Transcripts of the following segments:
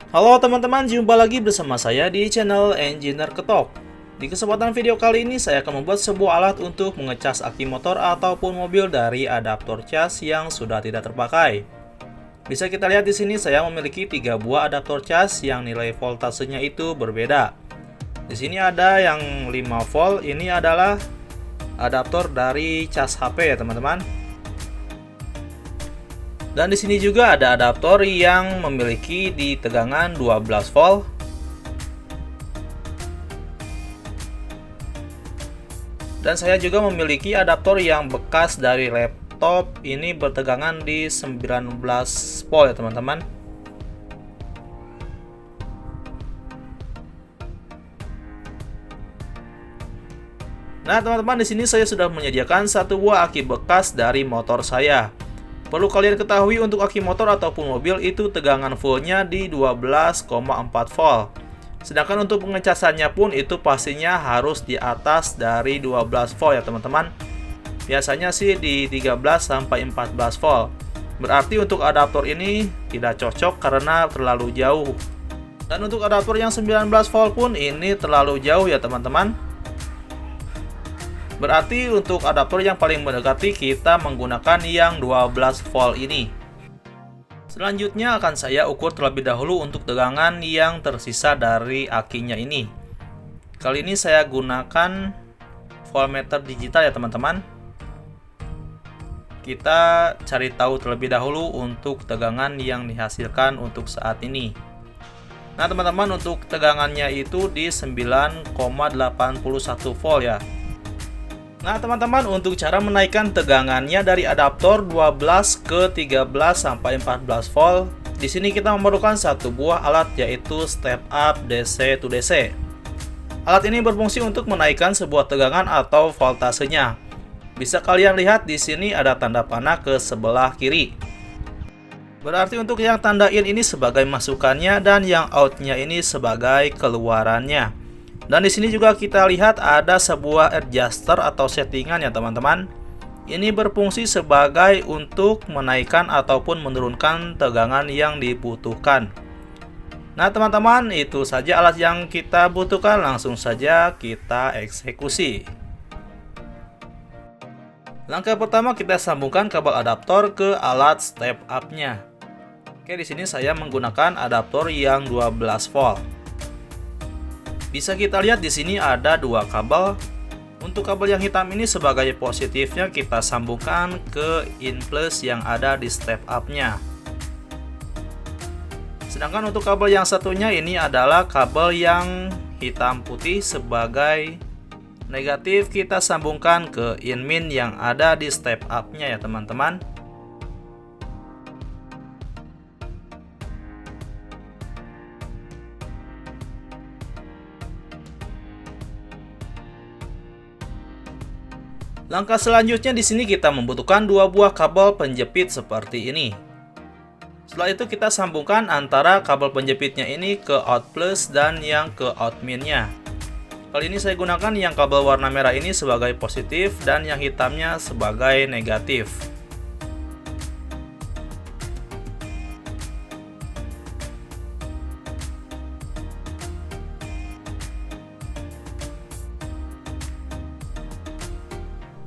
Halo teman-teman, jumpa lagi bersama saya di channel Engineer Ketok. Di kesempatan video kali ini saya akan membuat sebuah alat untuk mengecas aki motor ataupun mobil dari adaptor cas yang sudah tidak terpakai. Bisa kita lihat di sini saya memiliki 3 buah adaptor cas yang nilai voltasenya itu berbeda. Di sini ada yang 5 volt, ini adalah adaptor dari cas HP ya teman-teman. Dan di sini juga ada adaptor yang memiliki di tegangan 12 volt. Dan saya juga memiliki adaptor yang bekas dari laptop, ini bertegangan di 19 volt ya teman-teman. Nah teman-teman, di sini saya sudah menyediakan satu buah aki bekas dari motor saya. Perlu kalian ketahui, untuk aki motor ataupun mobil itu tegangan fullnya di 12,4 volt. Sedangkan untuk pengecasannya pun itu pastinya harus di atas dari 12 volt ya teman-teman. Biasanya sih di 13 sampai 14 volt. Berarti untuk adaptor ini tidak cocok karena terlalu jauh. Dan untuk adaptor yang 19 volt pun ini terlalu jauh ya teman-teman. Berarti untuk adaptor yang paling mendekati kita menggunakan yang 12 volt ini. Selanjutnya akan saya ukur terlebih dahulu untuk tegangan yang tersisa dari akinya ini. Kali ini saya gunakan voltmeter digital ya teman-teman. Kita cari tahu terlebih dahulu untuk tegangan yang dihasilkan untuk saat ini. Nah teman-teman, untuk tegangannya itu di 9,81 volt ya. Nah teman-teman, untuk cara menaikkan tegangannya dari adaptor 12 ke 13 sampai 14 volt, di sini kita memerlukan satu buah alat, yaitu step up DC to DC. Alat ini berfungsi untuk menaikkan sebuah tegangan atau voltasenya. Bisa kalian lihat di sini ada tanda panah ke sebelah kiri. Berarti untuk yang tanda in ini sebagai masukannya dan yang outnya ini sebagai keluarannya. Dan di sini juga kita lihat ada sebuah adjuster atau settingan ya teman-teman. Ini berfungsi sebagai untuk menaikkan ataupun menurunkan tegangan yang dibutuhkan. Nah teman-teman, itu saja alat yang kita butuhkan. Langsung saja kita eksekusi. Langkah pertama, kita sambungkan kabel adaptor ke alat step up-nya. Oke, di sini saya menggunakan adaptor yang 12 volt. Bisa kita lihat di sini ada dua kabel. Untuk kabel yang hitam ini sebagai positifnya kita sambungkan ke in plus yang ada di step up-nya. Sedangkan untuk kabel yang satunya ini adalah kabel yang hitam putih, sebagai negatif kita sambungkan ke in min yang ada di step up-nya ya teman-teman. Langkah selanjutnya di sini kita membutuhkan dua buah kabel penjepit seperti ini. Setelah itu kita sambungkan antara kabel penjepitnya ini ke out plus dan yang ke out min-nya. Kali ini saya gunakan yang kabel warna merah ini sebagai positif dan yang hitamnya sebagai negatif.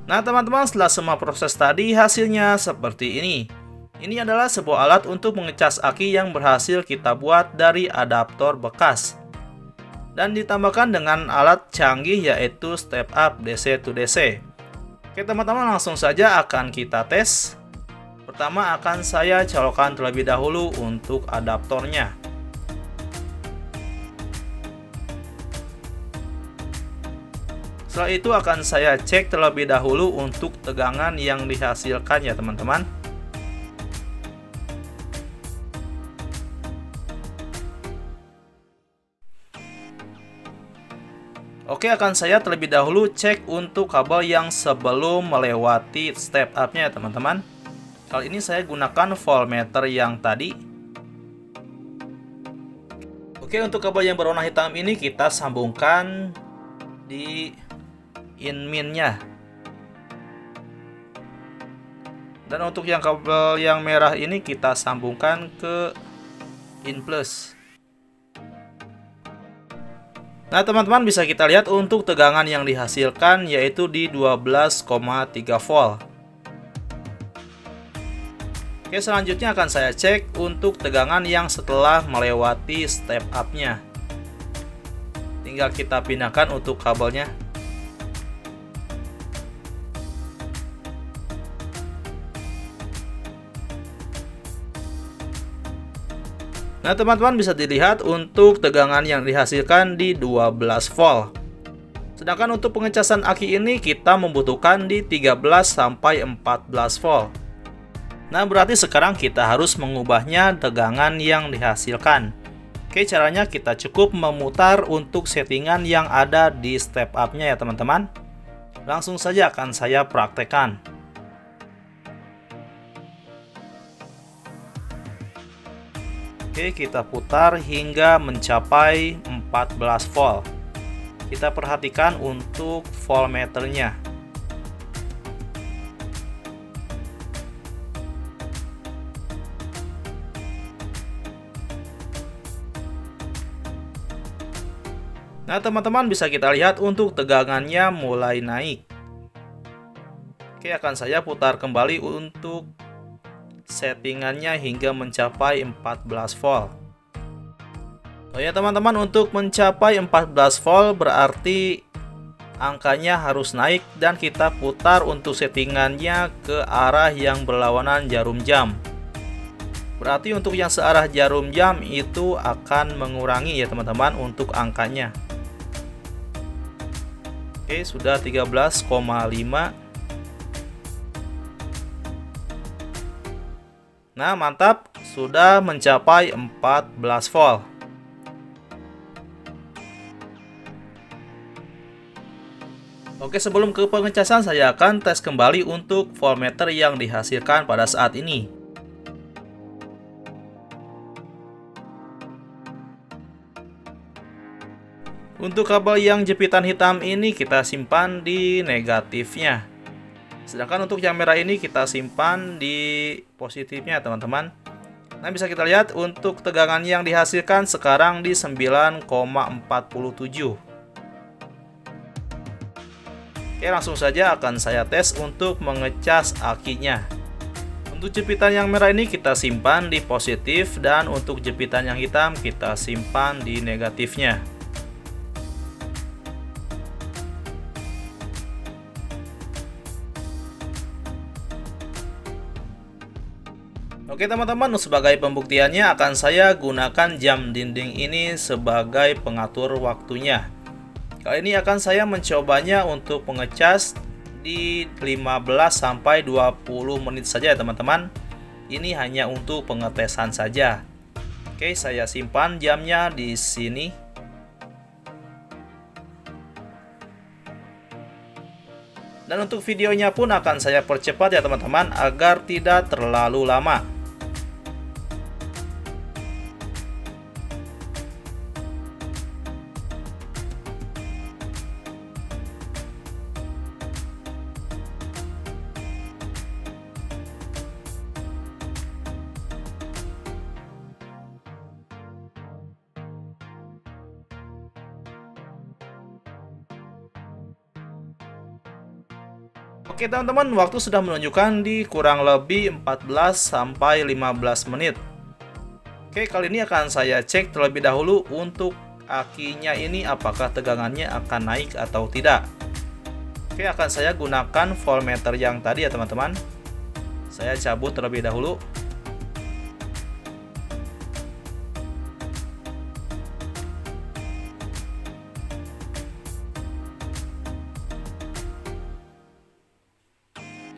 Nah teman-teman, setelah semua proses tadi hasilnya seperti ini. Ini adalah sebuah alat untuk mengecas aki yang berhasil kita buat dari adaptor bekas. Dan ditambahkan dengan alat canggih, yaitu step up DC to DC. Oke teman-teman, langsung saja akan kita tes. Pertama akan saya colokkan terlebih dahulu untuk adaptornya. Setelah itu akan saya cek terlebih dahulu untuk tegangan yang dihasilkan ya teman-teman. Oke, akan saya terlebih dahulu cek untuk kabel yang sebelum melewati step up-nya ya teman-teman. Kali ini saya gunakan voltmeter yang tadi. Oke, untuk kabel yang berwarna hitam ini kita sambungkan di in min-nya. Dan untuk yang kabel yang merah ini kita sambungkan ke in plus. Nah, teman-teman bisa kita lihat untuk tegangan yang dihasilkan yaitu di 12,3 volt. Oke, selanjutnya akan saya cek untuk tegangan yang setelah melewati step up-nya. Tinggal kita pindahkan untuk kabelnya. Nah, teman-teman bisa dilihat untuk tegangan yang dihasilkan di 12 volt. Sedangkan untuk pengecasan aki ini kita membutuhkan di 13 sampai 14 volt. Nah, berarti sekarang kita harus mengubahnya tegangan yang dihasilkan. Oke, caranya kita cukup memutar untuk settingan yang ada di step up-nya ya teman-teman. Langsung saja akan saya praktekkan. Oke, kita putar hingga mencapai 14 volt. Kita perhatikan untuk voltmeternya. Nah, teman-teman bisa kita lihat untuk tegangannya mulai naik. Oke, akan saya putar kembali untuk settingannya hingga mencapai 14 volt. Oh ya teman-teman, untuk mencapai 14 volt berarti angkanya harus naik dan kita putar untuk settingannya ke arah yang berlawanan jarum jam. Berarti untuk yang searah jarum jam itu akan mengurangi ya teman-teman untuk angkanya. Oke, sudah 13,5. Nah, mantap, sudah mencapai 14 volt. Oke, sebelum ke pengecasan saya akan tes kembali untuk voltmeter yang dihasilkan pada saat ini. Untuk kabel yang jepitan hitam ini kita simpan di negatifnya. Sedangkan untuk yang merah ini kita simpan di positifnya teman-teman. Nah, bisa kita lihat untuk tegangan yang dihasilkan sekarang di 9,47. Oke, langsung saja akan saya tes untuk mengecas akinya. Untuk jepitan yang merah ini kita simpan di positif dan untuk jepitan yang hitam kita simpan di negatifnya. Oke teman-teman, sebagai pembuktiannya akan saya gunakan jam dinding ini sebagai pengatur waktunya. Kali ini akan saya mencobanya untuk mengecas di 15 sampai 20 menit saja ya teman-teman. Ini hanya untuk pengetesan saja. Oke, saya simpan jamnya di sini. Dan untuk videonya pun akan saya percepat ya teman-teman agar tidak terlalu lama. Oke teman-teman, waktu sudah menunjukkan di kurang lebih 14 sampai 15 menit. Oke, kali ini akan saya cek terlebih dahulu untuk akinya ini apakah tegangannya akan naik atau tidak. Oke, akan saya gunakan voltmeter yang tadi ya teman-teman. Saya cabut terlebih dahulu.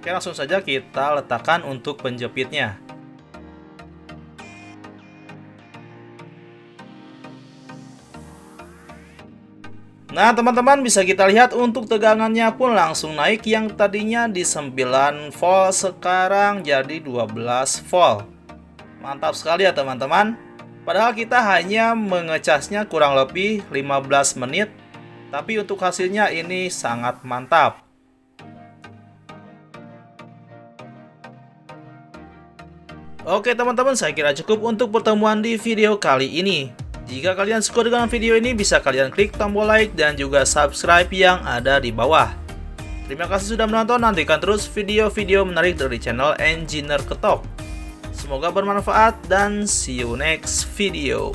Oke, langsung saja kita letakkan untuk penjepitnya. Nah teman-teman, bisa kita lihat untuk tegangannya pun langsung naik, yang tadinya di 9 volt sekarang jadi 12 volt. Mantap sekali ya teman-teman. Padahal kita hanya mengecasnya kurang lebih 15 menit, tapi untuk hasilnya ini sangat mantap. Oke teman-teman, saya kira cukup untuk pertemuan di video kali ini. Jika kalian suka dengan video ini, bisa kalian klik tombol like dan juga subscribe yang ada di bawah. Terima kasih sudah menonton, nantikan terus video-video menarik dari channel Engineer Ketok. Semoga bermanfaat dan see you next video.